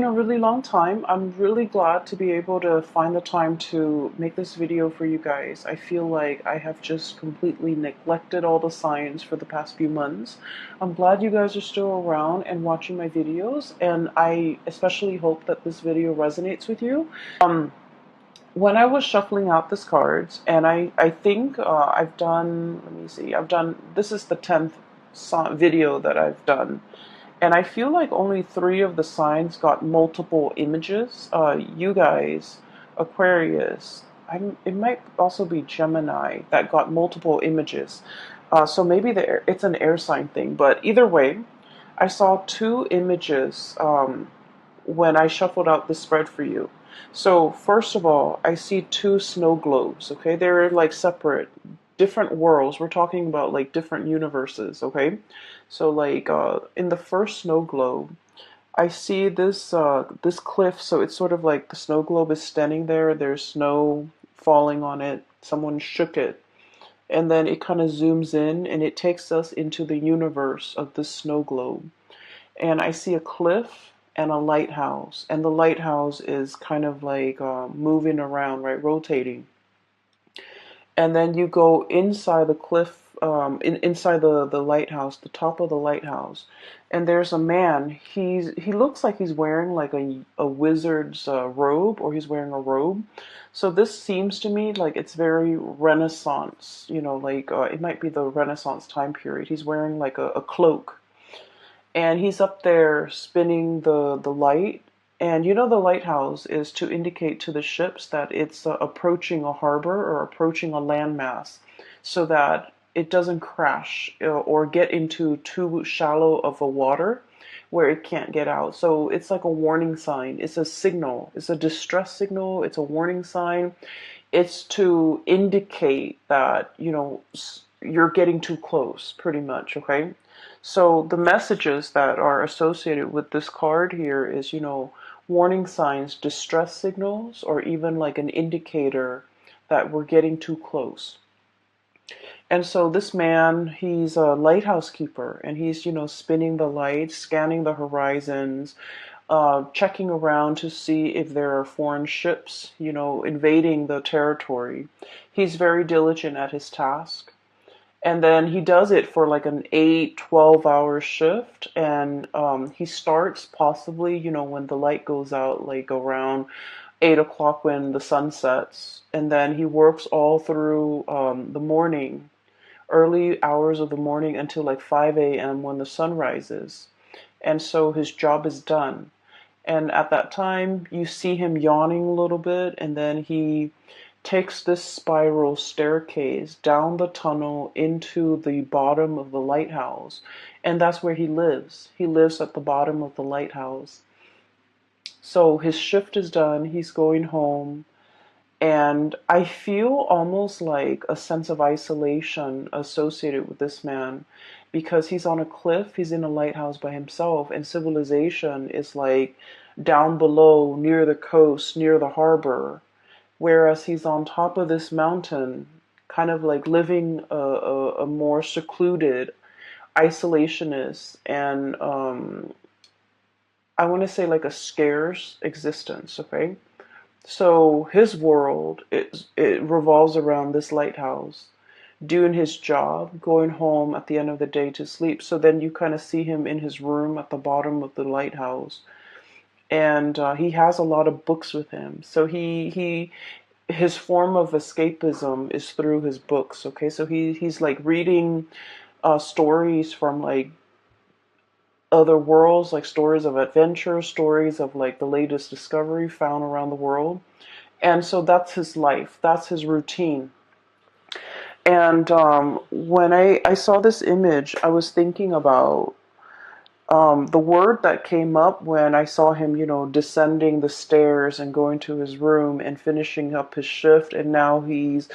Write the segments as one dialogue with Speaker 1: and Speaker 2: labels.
Speaker 1: In a really long time. I'm really glad to be able to find the time to make this video for you guys. I feel like I have just completely neglected all the signs for the past few months. I'm glad you guys are still around and watching my videos, and I especially hope that this video resonates with you. When I was shuffling out these cards, and I think I've done, let me see, this is the 10th video that I've done. And I feel like only three of the signs got multiple images. You guys, Aquarius, it might also be Gemini that got multiple images. So maybe it's an air sign thing. But either way, I saw two images when I shuffled out the spread for you. So first of all, I see two snow globes. Okay, they're like separate, different worlds. We're talking about like different universes. Okay, so like in the first snow globe, I see this cliff. So it's sort of like the snow globe is standing there. There's snow falling on it. Someone shook it, and then it kind of zooms in and it takes us into the universe of this snow globe. And I see a cliff and a lighthouse, and the lighthouse is kind of like moving around, right, rotating. And then you go inside the cliff, inside the lighthouse, the top of the lighthouse, and there's a man. He looks like he's wearing like a wizard's robe, or he's wearing a robe. So this seems to me like it's very Renaissance, like it might be the Renaissance time period. He's wearing like a cloak, and he's up there spinning the light. And the lighthouse is to indicate to the ships that it's approaching a harbor or approaching a landmass, so that it doesn't crash or get into too shallow of a water where it can't get out. So it's like a warning sign. It's a signal. It's a distress signal. It's a warning sign. It's to indicate that, you're getting too close, pretty much, okay? So the messages that are associated with this card here is, warning signs, distress signals, or even like an indicator that we're getting too close. And so this man, he's a lighthouse keeper, and he's, spinning the lights, scanning the horizons, checking around to see if there are foreign ships, invading the territory. He's very diligent at his task. And then he does it for like an 8-12 hour shift. And he starts possibly, when the light goes out, like around 8 o'clock when the sun sets. And then he works all through the morning, early hours of the morning until like 5 a.m. when the sun rises. And so his job is done. And at that time, you see him yawning a little bit, and then he takes this spiral staircase down the tunnel into the bottom of the lighthouse. And that's where he lives. He lives at the bottom of the lighthouse. So his shift is done. He's going home. And I feel almost like a sense of isolation associated with this man, because he's on a cliff, he's in a lighthouse by himself, and civilization is like down below, near the coast, near the harbor, whereas he's on top of this mountain, kind of like living a more secluded, isolationist, and I want to say like a scarce existence, okay? So his world, it revolves around this lighthouse, doing his job, going home at the end of the day to sleep. So then you kind of see him in his room at the bottom of the lighthouse, and he has a lot of books with him. So his form of escapism is through his books. Okay, so he's like reading stories from like other worlds, like stories of adventure, stories of like the latest discovery found around the world. And so that's his life, that's his routine. And when I saw this image, I was thinking about the word that came up when I saw him, descending the stairs and going to his room and finishing up his shift. And now he's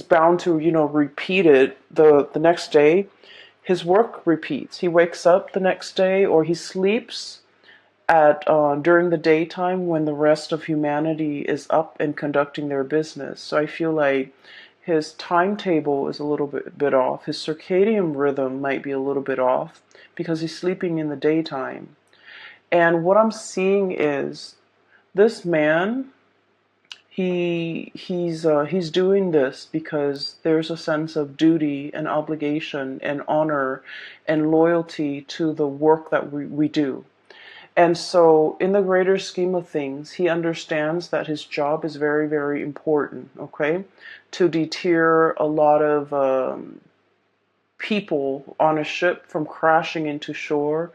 Speaker 1: bound to, repeat it the next day. His work repeats. He wakes up the next day, or he sleeps at during the daytime when the rest of humanity is up and conducting their business. So I feel like his timetable is a little bit off. His circadian rhythm might be a little bit off because he's sleeping in the daytime. And what I'm seeing is this man, he's doing this because there's a sense of duty and obligation and honor and loyalty to the work that we do. And so, in the greater scheme of things, he understands that his job is very, very important, okay? To deter a lot of people on a ship from crashing into shore,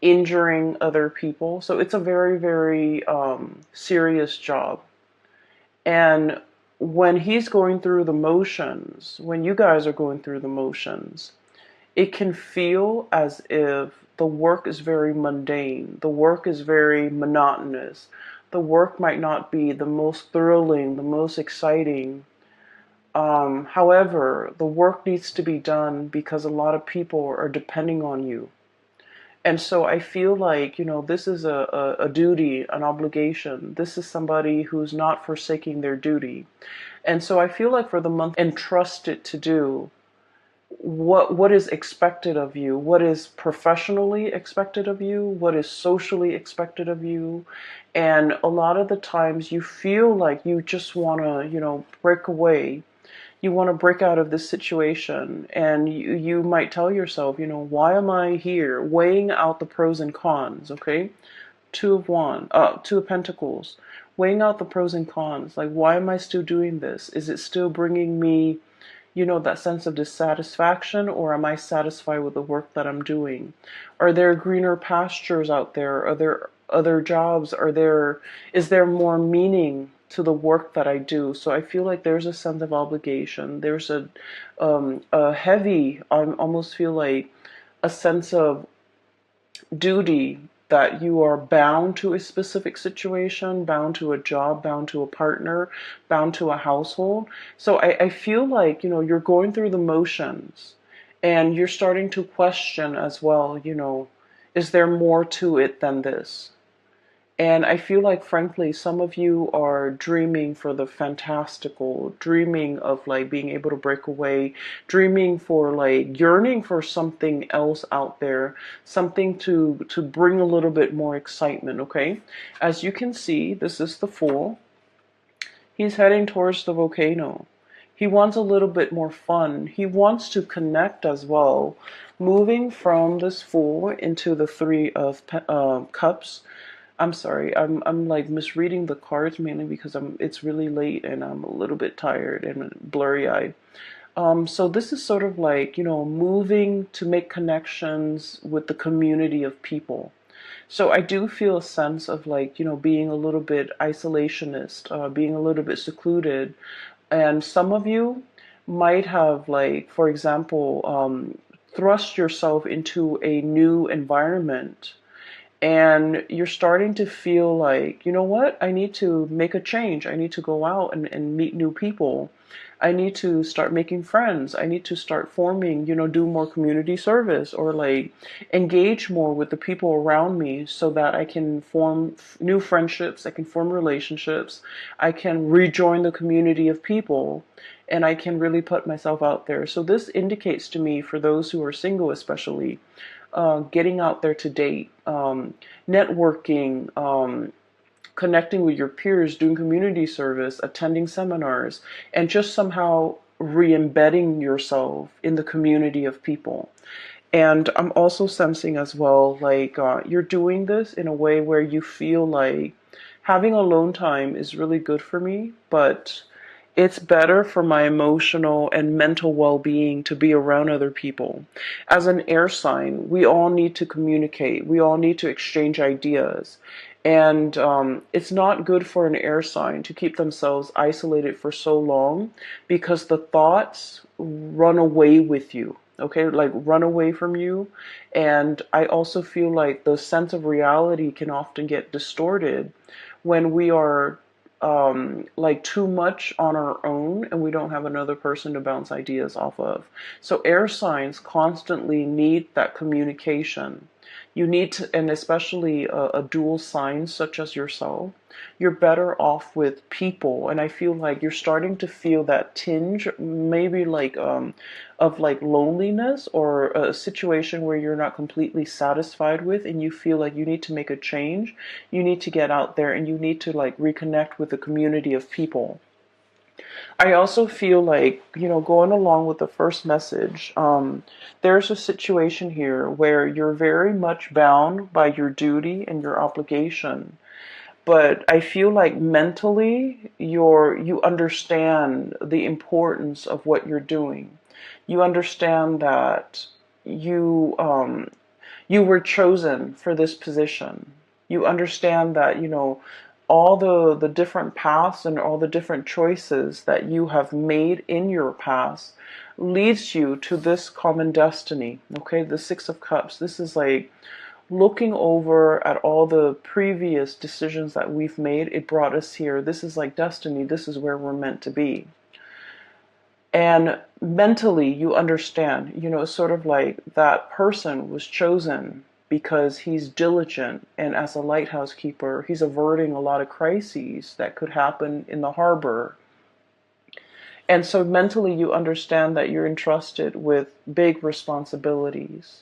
Speaker 1: injuring other people. So, it's a very, very serious job. And when he's going through the motions, when you guys are going through the motions, it can feel as if the work is very mundane, the work is very monotonous, the work might not be the most thrilling, the most exciting. However, the work needs to be done because a lot of people are depending on you. And so I feel like, this is a duty, an obligation. This is somebody who's not forsaking their duty. And so I feel like for the month, entrust it to do what is expected of you, what is professionally expected of you, what is socially expected of you. And a lot of the times you feel like you just want to, break away. You want to break out of this situation, and you might tell yourself, why am I here? Weighing out the pros and cons, okay? Two of Pentacles. Weighing out the pros and cons. Like, why am I still doing this? Is it still bringing me that sense of dissatisfaction, or am I satisfied with the work that I'm doing? Are there greener pastures out there? Are there other jobs? Is there more meaning to the work that I do? So I feel like there's a sense of obligation. There's a heavy, I almost feel like a sense of duty, that you are bound to a specific situation, bound to a job, bound to a partner, bound to a household. So I feel like, you're going through the motions, and you're starting to question as well, is there more to it than this? And I feel like, frankly, some of you are dreaming for the fantastical, dreaming of like being able to break away, dreaming for like yearning for something else out there, something to bring a little bit more excitement, okay? As you can see, this is the Fool. He's heading towards the volcano. He wants a little bit more fun. He wants to connect as well, moving from this Fool into the Three of Cups. I'm sorry, I'm like misreading the cards mainly because it's really late and I'm a little bit tired and blurry eyed. So this is sort of like, moving to make connections with the community of people. So I do feel a sense of like, being a little bit isolationist, being a little bit secluded. And some of you might have, like, for example, thrust yourself into a new environment, and you're starting to feel like, what? I need to make a change. I need to go out and meet new people. I need to start making friends. I need to start forming, do more community service, or like engage more with the people around me so that I can form new friendships. I can form relationships. I can rejoin the community of people, and I can really put myself out there. So this indicates to me, for those who are single especially, getting out there to date, networking, connecting with your peers, doing community service, attending seminars, and just somehow re-embedding yourself in the community of people. And I'm also sensing as well, like, you're doing this in a way where you feel like having alone time is really good for me, but it's better for my emotional and mental well-being to be around other people. As an air sign, we all need to communicate. We all need to exchange ideas. And it's not good for an air sign to keep themselves isolated for so long, because the thoughts run away with you. Okay, like run away from you. And I also feel like the sense of reality can often get distorted when we are like too much on our own and we don't have another person to bounce ideas off of. So air signs constantly need that communication. You need to, and especially a dual sign such as yourself, you're better off with people. And I feel like you're starting to feel that tinge, maybe like of like loneliness, or a situation where you're not completely satisfied with, and you feel like you need to make a change. You need to get out there and you need to like reconnect with a community of people. I also feel like, going along with the first message, there's a situation here where you're very much bound by your duty and your obligation. But I feel like mentally you understand the importance of what you're doing. You understand that you you were chosen for this position. You understand that, all the different paths and all the different choices that you have made in your past leads you to this common destiny. Okay, the Six of Cups. This is like looking over at all the previous decisions that we've made. It brought us here. This is like destiny. This is where we're meant to be. And mentally, you understand, sort of like that person was chosen because he's diligent. And as a lighthouse keeper, he's averting a lot of crises that could happen in the harbor. And so mentally, you understand that you're entrusted with big responsibilities.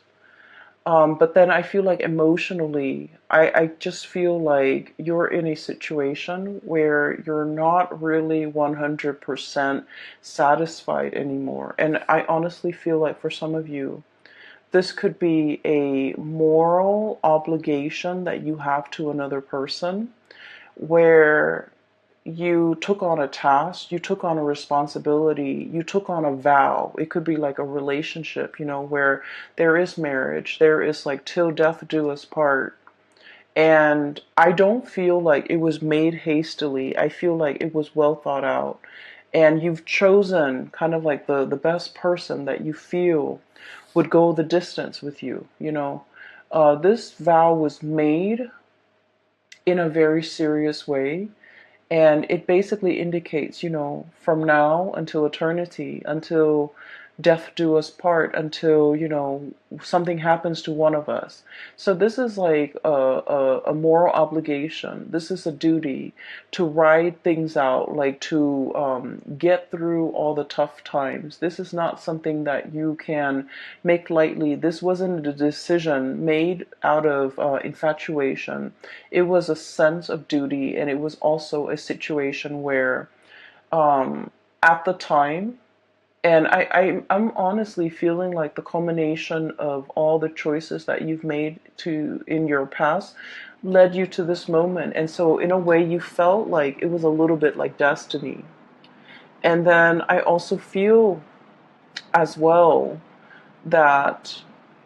Speaker 1: But then I feel like emotionally, I just feel like you're in a situation where you're not really 100% satisfied anymore. And I honestly feel like for some of you, this could be a moral obligation that you have to another person, where you took on a task, you took on a responsibility, you took on a vow. It could be like a relationship, where there is marriage, there is like till death do us part. And I don't feel like it was made hastily. I feel like it was well thought out. And you've chosen kind of like the best person that you feel would go the distance with you. This vow was made in a very serious way. And it basically indicates, from now until eternity, until death do us part, until, something happens to one of us. So this is like a moral obligation. This is a duty to ride things out, like to get through all the tough times. This is not something that you can make lightly. This wasn't a decision made out of infatuation. It was a sense of duty, and it was also a situation where at the time, and I'm honestly feeling like the culmination of all the choices that you've made in your past led you to this moment. And so in a way you felt like it was a little bit like destiny. And then I also feel as well that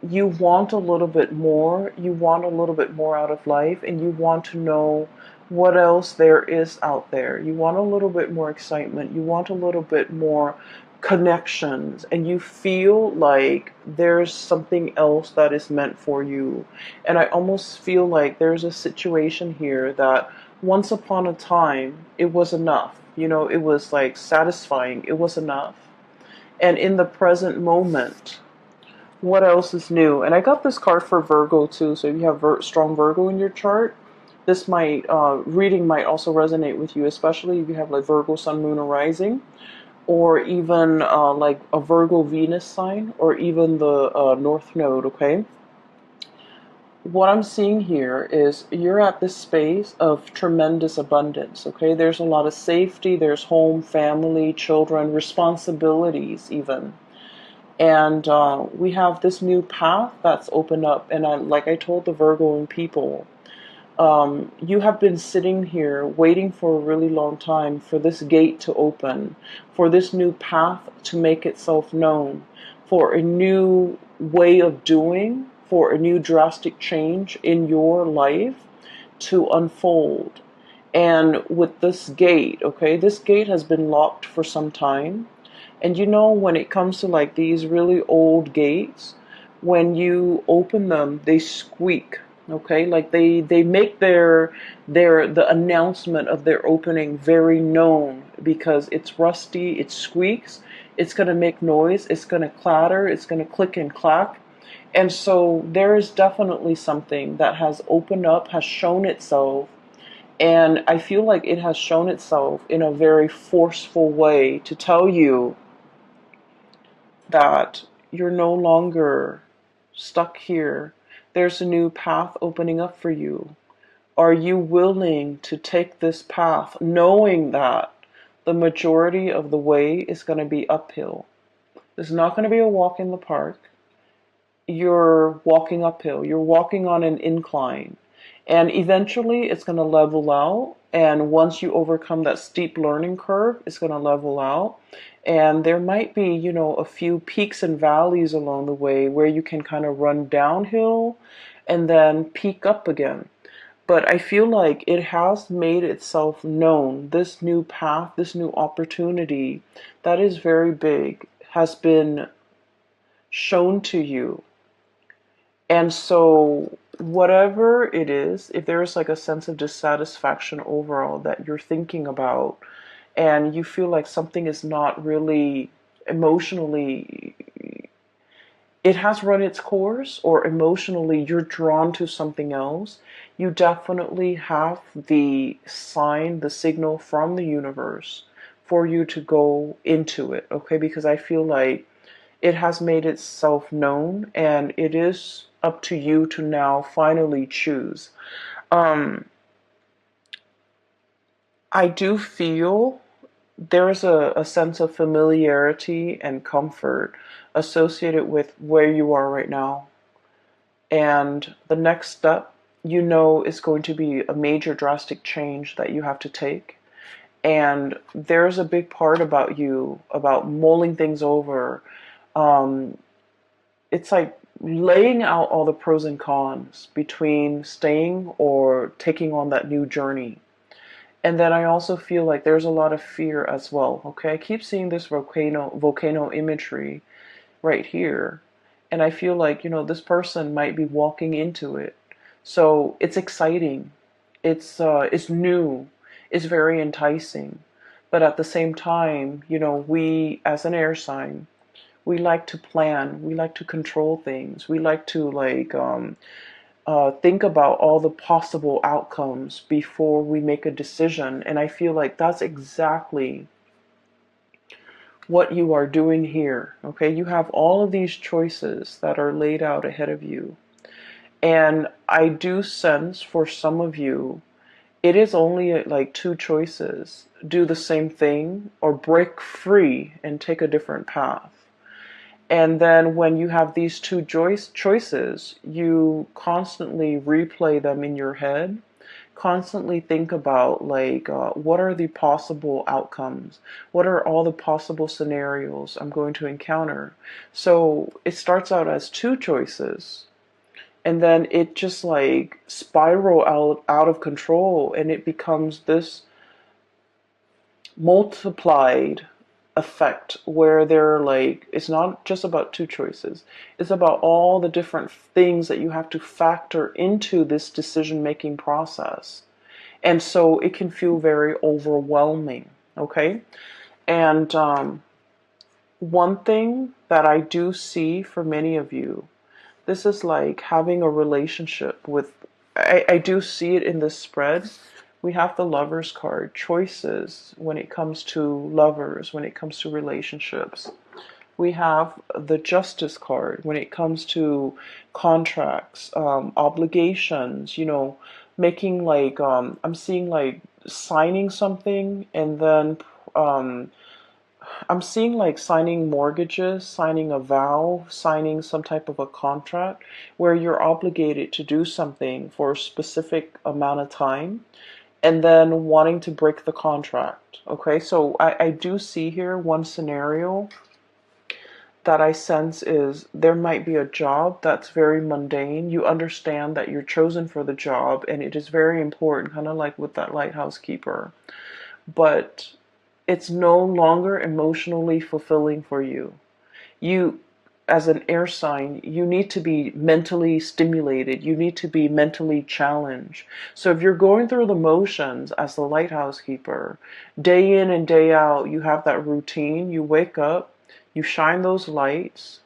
Speaker 1: you want a little bit more. You want a little bit more out of life, and you want to know what else there is out there. You want a little bit more excitement. You want a little bit more connections, and you feel like there's something else that is meant for you. And I almost feel like there's a situation here that once upon a time it was enough. It was like satisfying. It was enough. And in the present moment, what else is new? And I got this card for Virgo too. So if you have strong Virgo in your chart, this reading might also resonate with you, especially if you have like Virgo Sun, Moon, or Rising, or even like a Virgo Venus sign, or even the North Node. Okay. What I'm seeing here is you're at this space of tremendous abundance. Okay. There's a lot of safety. There's home, family, children, responsibilities even. And we have this new path that's opened up. And like I told the Virgoing people, you have been sitting here waiting for a really long time for this gate to open, for this new path to make itself known, for a new way of doing, for a new drastic change in your life to unfold. And with this gate, okay, this gate has been locked for some time. And when it comes to like these really old gates, when you open them, they squeak. Okay, like they make the announcement of their opening very known, because it's rusty, it squeaks, it's gonna make noise, it's gonna clatter, it's gonna click and clack. And so there is definitely something that has opened up, has shown itself. And I feel like it has shown itself in a very forceful way to tell you that you're no longer stuck here. There's a new path opening up for you. Are you willing to take this path knowing that the majority of the way is going to be uphill? It's not going to be a walk in the park. You're walking uphill. You're walking on an incline. And eventually it's going to level out. And once you overcome that steep learning curve, it's going to level out. And there might be, a few peaks and valleys along the way where you can kind of run downhill and then peak up again. But I feel like it has made itself known. This new path, this new opportunity that is very big has been shown to you. And so, whatever it is, if there is like a sense of dissatisfaction overall that you're thinking about, and you feel like something is not really emotionally, it has run its course, or emotionally you're drawn to something else, you definitely have the sign, the signal from the universe for you to go into it, okay? Because I feel like it has made itself known, and it is up to you to now finally choose. Um, I do feel there's a sense of familiarity and comfort associated with where you are right now. And the next step, is going to be a major drastic change that you have to take. And there's a big part about you, about mulling things over. Um, it's like laying out all the pros and cons between staying or taking on that new journey. And then I also feel like there's a lot of fear as well. Okay, I keep seeing this volcano imagery right here, and I feel like this person might be walking into it. So it's exciting, it's new, it's very enticing, but at the same time, we as an air sign, we like to plan, we like to control things, we like to think about all the possible outcomes before we make a decision. And I feel like that's exactly what you are doing here. Okay, you have all of these choices that are laid out ahead of you. And I do sense for some of you, it is only like two choices: do the same thing or break free and take a different path. And then when you have these two choices, you constantly replay them in your head, constantly think about what are the possible outcomes? What are all the possible scenarios I'm going to encounter? So it starts out as two choices, and then it just like spiral out of control, and it becomes this multiplied effect where they're like, it's not just about two choices, it's about all the different things that you have to factor into this decision making process. And so it can feel very overwhelming. Okay, and one thing that I do see for many of you, this is like having a relationship with, I do see it in this spread. We have the Lovers card, choices when it comes to lovers, when it comes to relationships. We have the Justice card when it comes to contracts, obligations, making I'm seeing like signing something, and then I'm seeing like signing mortgages, signing a vow, signing some type of a contract where you're obligated to do something for a specific amount of time, and then wanting to break the contract. Okay, so I do see here one scenario that I sense is there might be a job that's very mundane. You understand that you're chosen for the job and it is very important, kind of like with that lighthouse keeper. But it's no longer emotionally fulfilling for you. You, as an air sign, you need to be mentally stimulated. You need to be mentally challenged. So if you're going through the motions as the lighthouse keeper, day in and day out, you have that routine. You wake up, you shine those lights,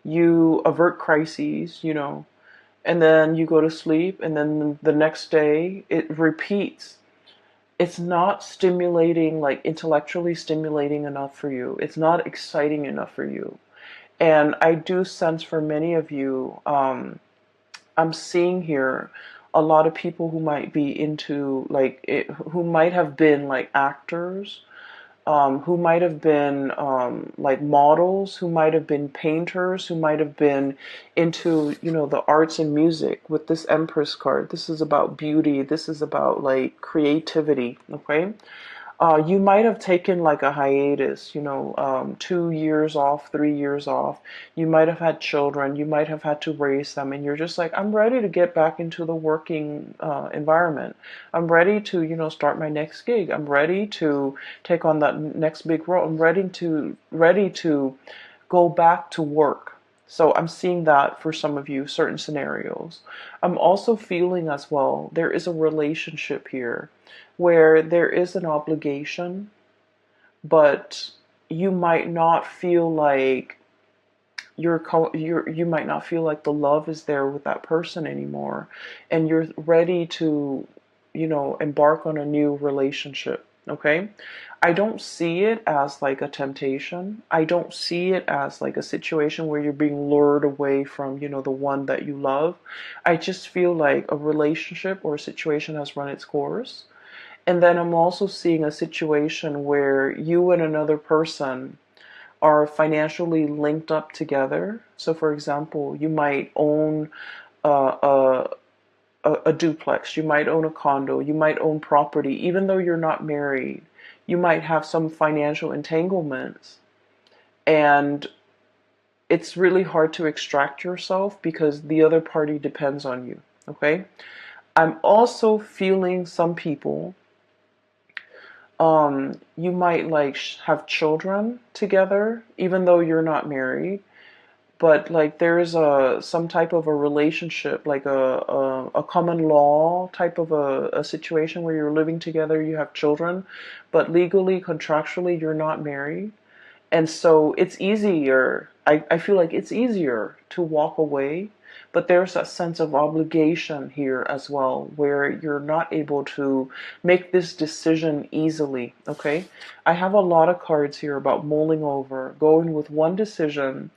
Speaker 1: You avert crises, and then you go to sleep, and then the next day it repeats. It's not stimulating, like intellectually stimulating enough for you. It's not exciting enough for you. And I do sense for many of you, I'm seeing here a lot of people who might be into who might have been like actors, who might have been like models, who might have been painters, who might have been into, the arts and music with this Empress card. This is about beauty. This is about like creativity. Okay. You might have taken like a hiatus, 2 years off, 3 years off. You might have had children. You might have had to raise them, and you're just like, I'm ready to get back into the working environment. I'm ready to, start my next gig. I'm ready to take on that next big role. I'm ready to go back to work. So I'm seeing that for some of you, certain scenarios. I'm also feeling as well, there is a relationship here where there is an obligation, but you might not feel like you might not feel like the love is there with that person anymore, and you're ready to, embark on a new relationship. Okay. I don't see it as like a temptation. I don't see it as like a situation where you're being lured away from, the one that you love. I just feel like a relationship or a situation has run its course. And then I'm also seeing a situation where you and another person are financially linked up together. So, for example, you might own a, a duplex, you might own a condo, you might own property, even though you're not married. You might have some financial entanglements, and it's really hard to extract yourself because the other party depends on you. Okay. I'm also feeling some people, you might like have children together, even though you're not married. But like there's some type of a relationship, like a common law type of a situation where you're living together, you have children, but legally, contractually, you're not married. And so it's easier. I feel like it's easier to walk away, but there's that sense of obligation here as well, where you're not able to make this decision easily. Okay. I have a lot of cards here about mulling over, going with one decision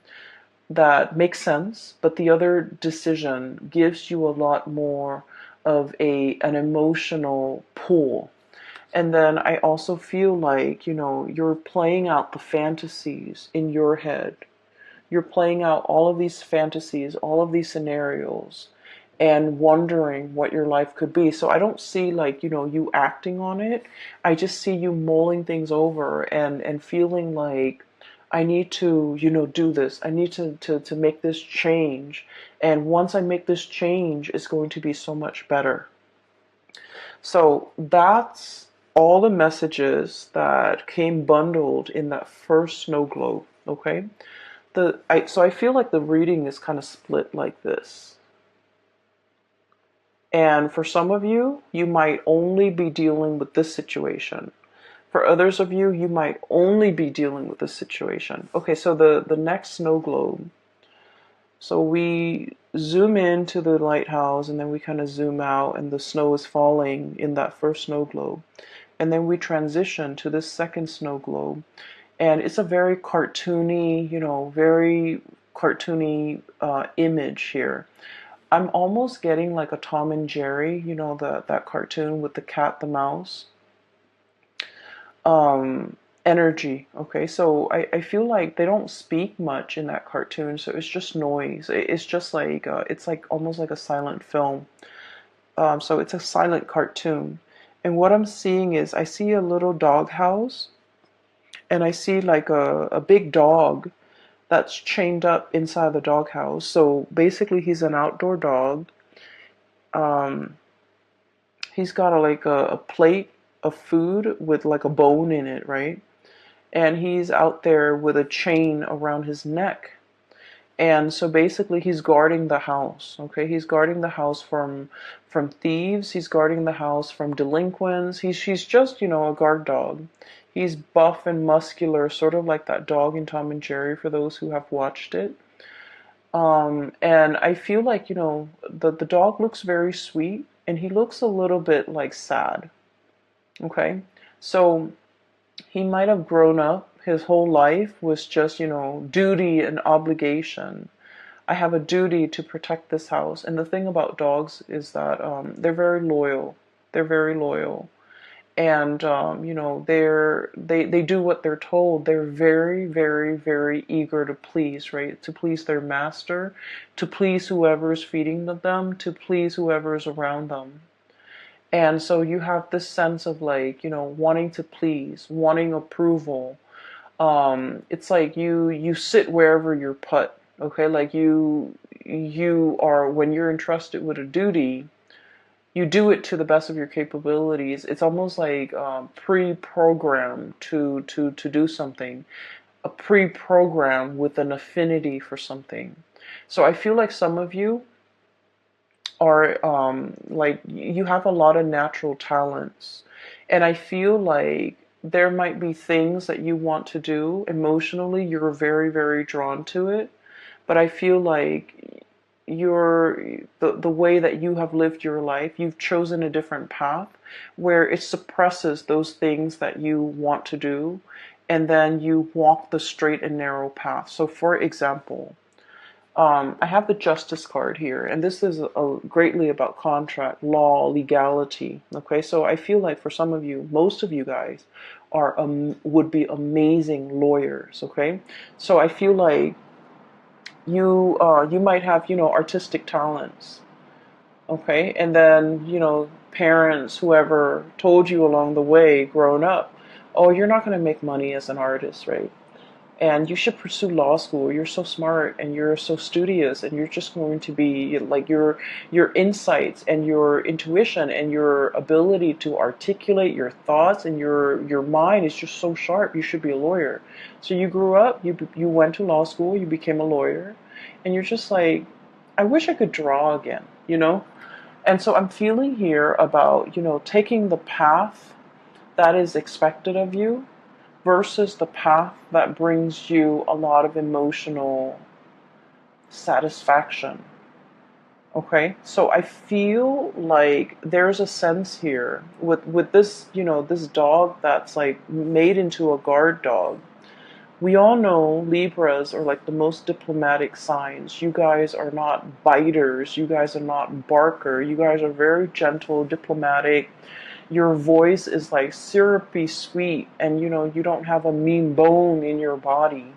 Speaker 1: that makes sense, but the other decision gives you a lot more of an emotional pull. And then I also feel like, you're playing out the fantasies in your head. You're playing out all of these fantasies, all of these scenarios, and wondering what your life could be. So I don't see like, you acting on it. I just see you mulling things over and feeling like, I need to, do this. I need to make this change. And once I make this change, it's going to be so much better. So that's all the messages that came bundled in that first snow globe. Okay. So I feel like the reading is kind of split like this. And for some of you, you might only be dealing with this situation. For others of you, you might only be dealing with this situation. Okay, so the next snow globe. So we zoom into the lighthouse, and then we kind of zoom out, and the snow is falling in that first snow globe. And then we transition to this second snow globe. And it's a very cartoony, very cartoony image here. I'm almost getting like a Tom and Jerry, that cartoon with the cat, the mouse. Energy. Okay, so I feel like they don't speak much in that cartoon, so it's just noise. It's just like it's like almost like a silent film. So it's a silent cartoon, and what I'm seeing is I see a little dog house, and I see like a big dog that's chained up inside the doghouse. So basically, he's an outdoor dog. Um, he's got a plate of food with like a bone in it, right? And he's out there with a chain around his neck. And so basically he's guarding the house. Okay, he's guarding the house from thieves. He's guarding the house from delinquents. He's just, a guard dog. He's buff and muscular, sort of like that dog in Tom and Jerry, for those who have watched it. And I feel like, the dog looks very sweet and he looks a little bit like sad. Okay. So he might have grown up, his whole life was just, duty and obligation. I have a duty to protect this house. And the thing about dogs is that they're very loyal. They're very loyal. And they do what they're told. They're very, very, very eager to please, right? To please their master, to please whoever's feeding them, to please whoever's around them. And so you have this sense of like, wanting to please, wanting approval. It's like you sit wherever you're put. Okay, like you are, when you're entrusted with a duty, you do it to the best of your capabilities. It's almost like pre-programmed to do something, a pre-program with an affinity for something. So I feel like some of you are like you have a lot of natural talents, and I feel like there might be things that you want to do emotionally. You're very, very drawn to it, but I feel like the way that you have lived your life, you've chosen a different path where it suppresses those things that you want to do, and then you walk the straight and narrow path. So for example, I have the Justice card here, and this is greatly about contract, law, legality. Okay, so I feel like for some of you, most of you guys are would be amazing lawyers. Okay, so I feel like you might have artistic talents. Okay, and then parents, whoever told you along the way, growing up, oh, you're not going to make money as an artist, right? And you should pursue law school. You're so smart and you're so studious, and you're just going to be like your insights and your intuition and your ability to articulate your thoughts and your mind is just so sharp. You should be a lawyer. So you grew up, you went to law school, you became a lawyer, and you're just like, I wish I could draw again. And so I'm feeling here about, taking the path that is expected of you versus the path that brings you a lot of emotional satisfaction. Okay, so I feel like there's a sense here with this, this dog that's like made into a guard dog. We all know Libras are like the most diplomatic signs. You guys are not biters. You guys are not barker. You guys are very gentle, diplomatic. Your voice is like syrupy sweet, and you don't have a mean bone in your body.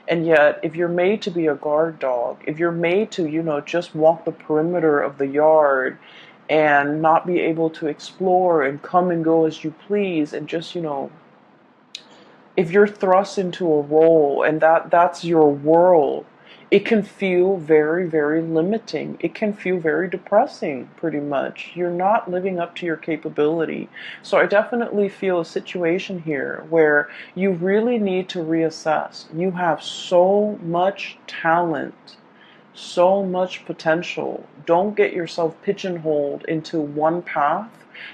Speaker 1: And yet, if you're made to be a guard dog, if you're made to, just walk the perimeter of the yard and not be able to explore and come and go as you please, and just, if you're thrust into a role and that's your world, it can feel very, very limiting. It can feel very depressing, pretty much. You're not living up to your capability. So I definitely feel a situation here where you really need to reassess. You have so much talent, so much potential. Don't get yourself pigeonholed into one path,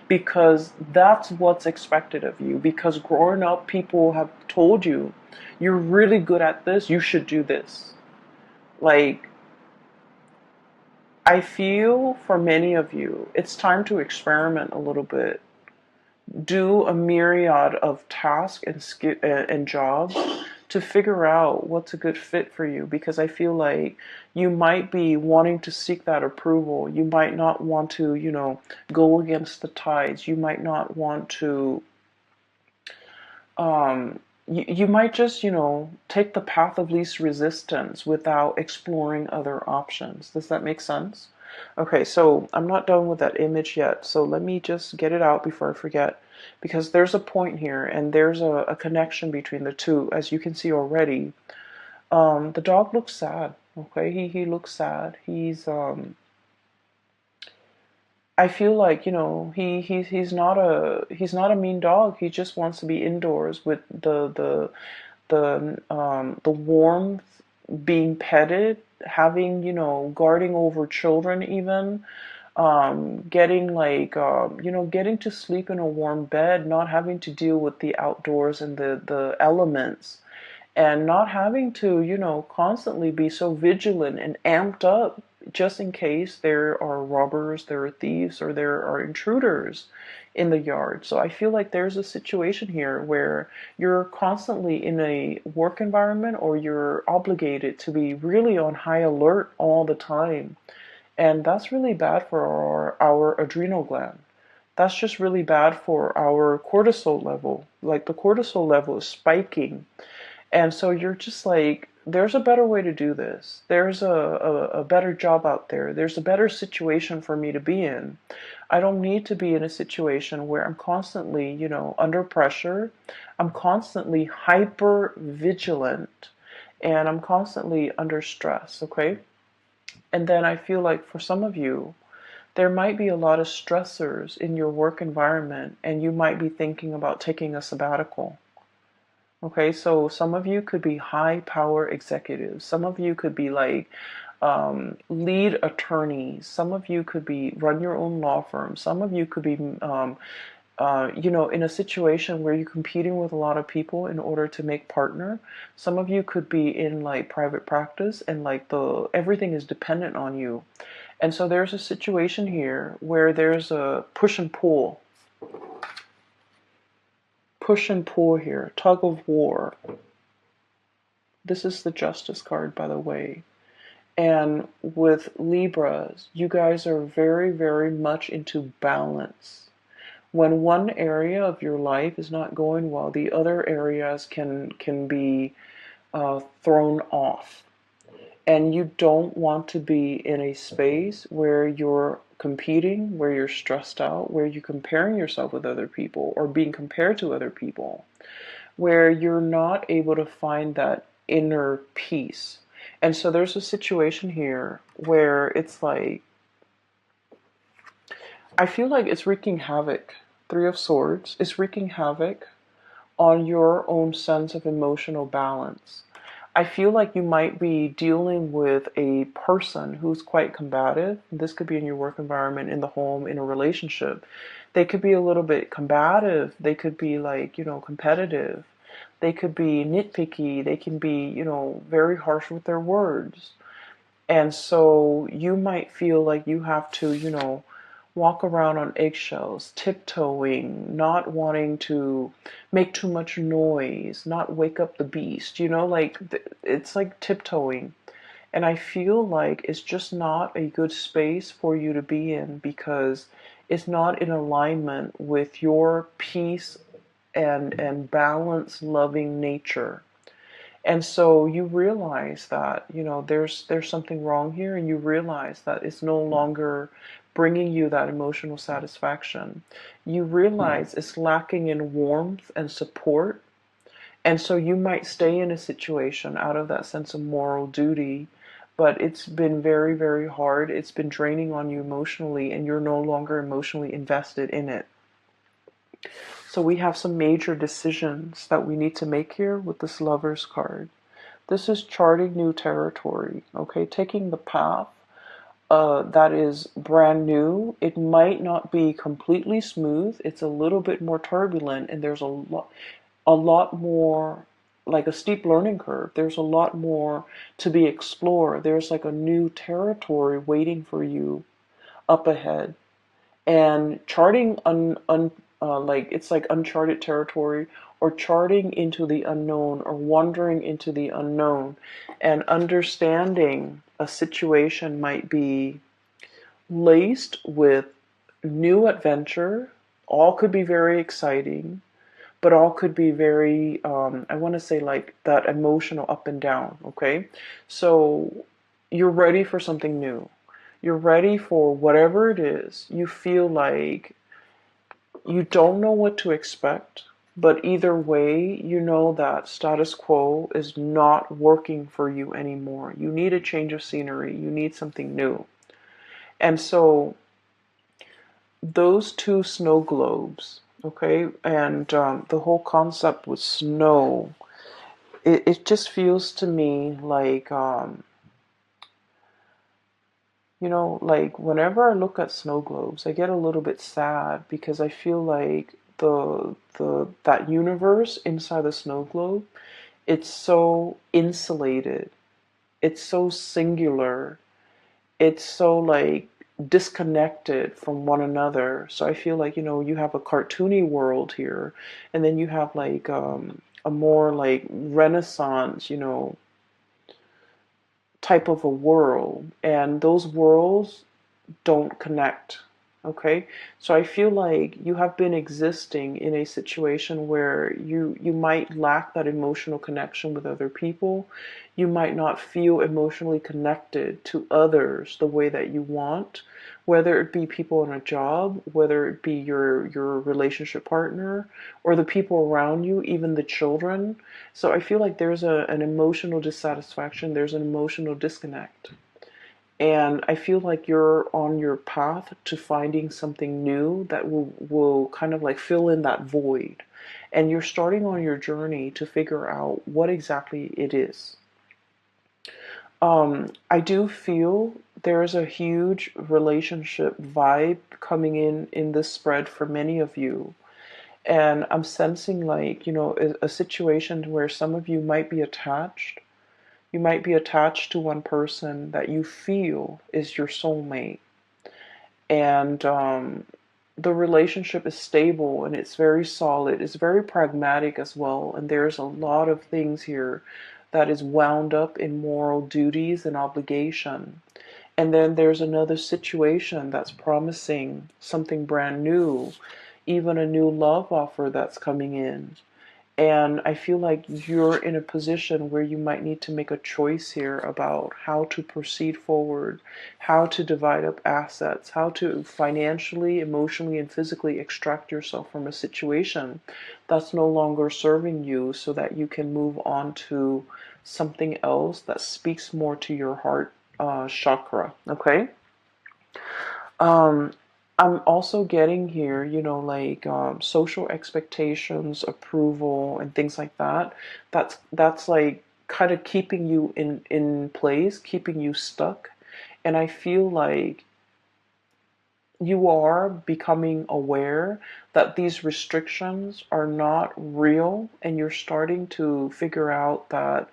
Speaker 1: because that's what's expected of you. Because growing up, people have told you, you're really good at this, you should do this. Like, I feel for many of you, it's time to experiment a little bit. Do a myriad of tasks and jobs to figure out what's a good fit for you, because I feel like you might be wanting to seek that approval. You might not want to, go against the tides. You might not want to you might just, take the path of least resistance without exploring other options. Does that make sense? Okay, so I'm not done with that image yet. So let me just get it out before I forget. Because there's a point here and there's a connection between the two. As you can see already, the dog looks sad. Okay, he looks sad. I feel like, he's not a mean dog. He just wants to be indoors with the warmth, being petted, having, guarding over children even, getting like, getting to sleep in a warm bed, not having to deal with the outdoors and the elements. and not having to, constantly be so vigilant and amped up just in case there are robbers, there are thieves, or there are intruders in the yard. So I feel like there's a situation here where you're constantly in a work environment, or you're obligated to be really on high alert all the time. And that's really bad for our adrenal gland. That's just really bad for our cortisol level. Like the cortisol level is spiking, and so you're just like, there's a better way to do this. There's a better job out there. There's a better situation for me to be in. I don't need to be in a situation where I'm constantly, under pressure. I'm constantly hyper vigilant, and I'm constantly under stress, okay? And then I feel like for some of you, there might be a lot of stressors in your work environment, and you might be thinking about taking a sabbatical. Okay, so some of you could be high power executives. Some of you could be like lead attorneys. Some of you could be run your own law firm. Some of you could be, in a situation where you're competing with a lot of people in order to make partner. Some of you could be in like private practice, and like everything is dependent on you. And so there's a situation here where there's a push and pull. Push and pull here, tug of war. This is the Justice card, by the way. And with Libras, you guys are very, very much into balance. When one area of your life is not going well, the other areas can be thrown off. And you don't want to be in a space where you're competing, where you're stressed out, where you're comparing yourself with other people or being compared to other people, where you're not able to find that inner peace. And so there's a situation here where it's like, I feel like it's wreaking havoc. Three of Swords is wreaking havoc on your own sense of emotional balance. I feel like you might be dealing with a person who's quite combative. This could be in your work environment, in the home, in a relationship. They could be a little bit combative. They could be like, competitive. They could be nitpicky. They can be, very harsh with their words. And so you might feel like you have to, walk around on eggshells, tiptoeing, not wanting to make too much noise, not wake up the beast, like it's like tiptoeing. And I feel like it's just not a good space for you to be in, because it's not in alignment with your peace and balance loving nature. And so you realize that, there's something wrong here, and you realize that it's no longer bringing you that emotional satisfaction. You realize it's lacking in warmth and support. And so you might stay in a situation out of that sense of moral duty, but it's been very, very hard. It's been draining on you emotionally, and you're no longer emotionally invested in it. So we have some major decisions that we need to make here with this Lovers card. This is charting new territory, okay? Taking the path that is brand new. It might not be completely smooth. It's a little bit more turbulent, and there's a lot more, like a steep learning curve. There's a lot more to be explored. There's like a new territory waiting for you up ahead. And charting like it's like uncharted territory, or charting into the unknown, or wandering into the unknown, and understanding a situation might be laced with new adventure. All could be very exciting, but all could be very, I want to say like that emotional up and down, okay? So you're ready for something new. You're ready for whatever it is. You feel like you don't know what to expect, but either way, you know that status quo is not working for you anymore. You need a change of scenery. You need something new. And so those two snow globes, okay, and the whole concept with snow, it just feels to me like, like whenever I look at snow globes, I get a little bit sad, because I feel like that universe inside the snow globe It's so insulated. It's so singular. It's so like disconnected from one another. So I feel like, you have a cartoony world here, and then you have like a more like Renaissance, type of a world, and those worlds don't connect. Okay, so I feel like you have been existing in a situation where you might lack that emotional connection with other people. You might not feel emotionally connected to others the way that you want, whether it be people in a job, whether it be your relationship partner, or the people around you, even the children. So I feel like there's an emotional dissatisfaction, there's an emotional disconnect. And I feel like you're on your path to finding something new that will kind of like fill in that void. And you're starting on your journey to figure out what exactly it is. I do feel there's a huge relationship vibe coming in this spread for many of you. And I'm sensing like, a situation where some of you might be attached. You might be attached to one person that you feel is your soulmate. And the relationship is stable and it's very solid. It's very pragmatic as well. And there's a lot of things here that is wound up in moral duties and obligation. And then there's another situation that's promising something brand new, even a new love offer that's coming in. And I feel like you're in a position where you might need to make a choice here about how to proceed forward, how to divide up assets, how to financially, emotionally, and physically extract yourself from a situation that's no longer serving you so that you can move on to something else that speaks more to your heart chakra. Okay? Um, I'm also getting here, like social expectations, approval, and things like that. That's like kind of keeping you in place, keeping you stuck. And I feel like you are becoming aware that these restrictions are not real, and you're starting to figure out that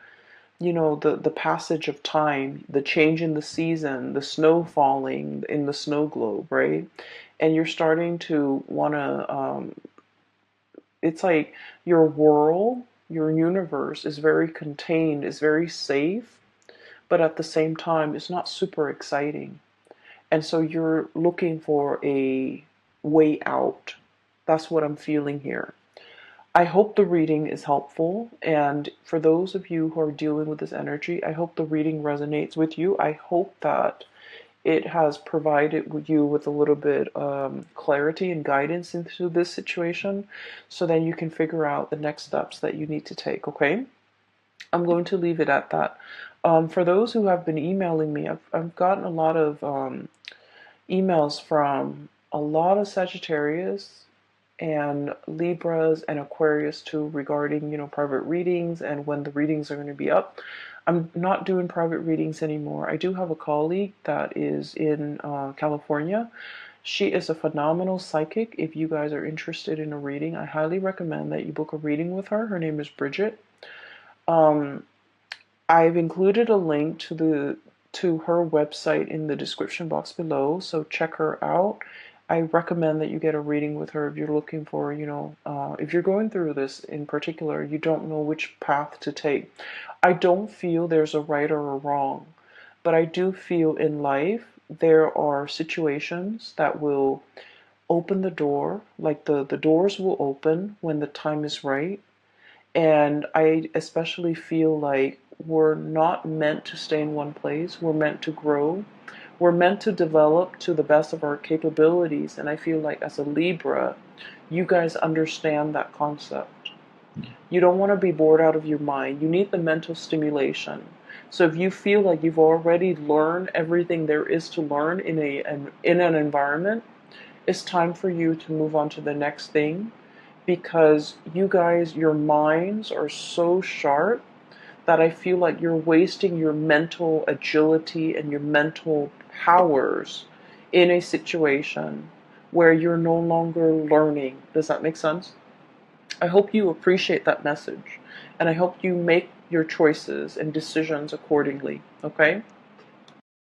Speaker 1: the passage of time, the change in the season, the snow falling in the snow globe, right? And you're starting to want to it's like your world, your universe is very contained, is very safe, but at the same time it's not super exciting. And so you're looking for a way out. That's what I'm feeling here. I hope the reading is helpful. And for those of you who are dealing with this energy, I hope the reading resonates with you. I hope that it has provided you with a little bit clarity and guidance into this situation so then you can figure out the next steps that you need to take, okay? I'm going to leave it at that. For those who have been emailing me, I've gotten a lot of emails from a lot of Sagittarius and Libras and Aquarius too regarding, private readings and when the readings are going to be up. I'm not doing private readings anymore. I do have a colleague that is in California. She is a phenomenal psychic. If you guys are interested in a reading, I highly recommend that you book a reading with her. Her name is Bridget. Um, I've included a link to her website in the description box below, so check her out. I recommend that you get a reading with her if you're looking for, if you're going through this in particular, you don't know which path to take. I don't feel there's a right or a wrong, but I do feel in life there are situations that will open the door, like the doors will open when the time is right. And I especially feel like we're not meant to stay in one place. We're meant to grow. We're meant to develop to the best of our capabilities. And I feel like as a Libra, you guys understand that concept. You don't want to be bored out of your mind. You need the mental stimulation. So if you feel like you've already learned everything there is to learn in an environment, it's time for you to move on to the next thing, because you guys, your minds are so sharp that I feel like you're wasting your mental agility and your mental powers in a situation where you're no longer learning. Does that make sense? I hope you appreciate that message, and I hope you make your choices and decisions accordingly, okay?